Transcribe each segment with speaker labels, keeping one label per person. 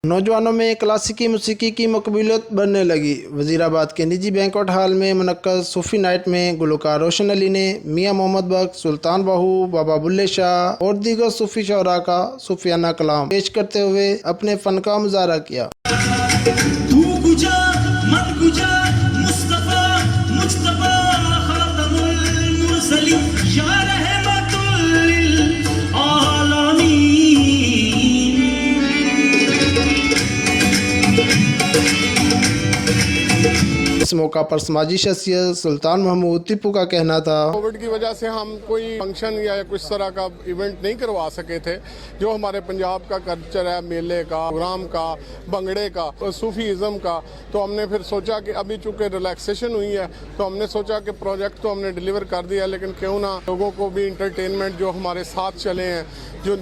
Speaker 1: نوجوانوں میں کلاسیکی موسیقی کی مقبولیت بڑھنے لگی۔ وزیر آباد کے نجی بینکوٹ ہال میں منعقد صوفی نائٹ میں گلوکار روشن علی نے میاں محمد بخش، سلطان باہو، بابا بلے شاہ اور دیگر صوفی شعراء کا صوفیانہ کلام پیش کرتے ہوئے اپنے فن کا مظاہرہ کیا۔
Speaker 2: تو گجا من گجا مصطفیٰ مجتبیٰ خاتم المرسلین یا رحمت للعالمین۔
Speaker 1: اس موقع پر سماجی شخصیت سلطان محمود ٹیپو کا کہنا تھا،
Speaker 3: کووڈ کی وجہ سے ہم کوئی فنکشن یا کچھ طرح کا ایونٹ نہیں کروا سکے تھے، جو ہمارے پنجاب کا کلچر ہے، میلے کا، پروگرام کا، بنگڑے کا، صوفی ازم کا، تو ہم نے پھر سوچا کہ ابھی چونکہ ریلیکسیشن ہوئی ہے تو ہم نے سوچا کہ پروجیکٹ تو ہم نے ڈیلیور کر دیا، لیکن کیوں نہ لوگوں کو بھی انٹرٹینمنٹ جو ہمارے ساتھ چلے ہیں،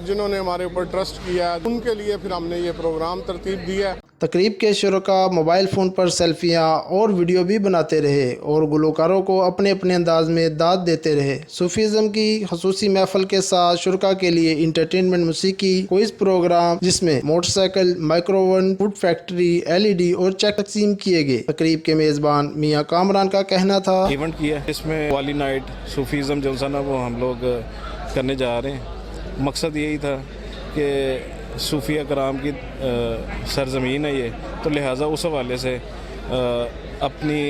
Speaker 3: جنہوں نے ہمارے اوپر ٹرسٹ کیا ہے، ان کے لیے پھر ہم نے یہ پروگرام ترتیب دیا ہے۔
Speaker 1: تقریب کے شرکاء موبائل فون پر سیلفیاں اور ویڈیو بھی بناتے رہے اور گلوکاروں کو اپنے اپنے انداز میں داد دیتے رہے۔ صوفی ازم کی خصوصی محفل کے ساتھ شرکاء کے لیے انٹرٹینمنٹ، موسیقی، کوئز پروگرام جس میں motor cycle, micro oven, food factory, LED اور چیک تقسیم کیے گئے۔ تقریب کے میزبان میاں کامران کا کہنا تھا،
Speaker 4: ایونٹ کیا اس میں والی نائٹ صوفی ازم جلسہ نا وہ ہم لوگ کرنے جا رہے ہیں۔ مقصد یہی تھا کہ صوفیہ کرام کی سرزمین ہے یہ، تو لہٰذا اس حوالے سے اپنی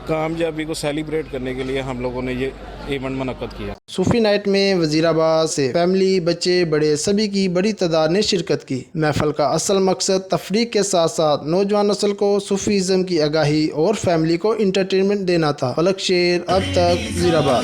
Speaker 4: کامیابی کو سیلیبریٹ کرنے کے لیے ہم لوگوں نے یہ ایونٹ منعقد کیا۔
Speaker 1: صوفی نائٹ میں وزیر آباد سے فیملی، بچے، بڑے سبھی کی بڑی تعداد نے شرکت کی۔ محفل کا اصل مقصد تفریح کے ساتھ ساتھ نوجوان نسل کو صوفی ازم کی آگاہی اور فیملی کو انٹرٹینمنٹ دینا تھا۔ فلک شیر، اب تک، وزیر آباد۔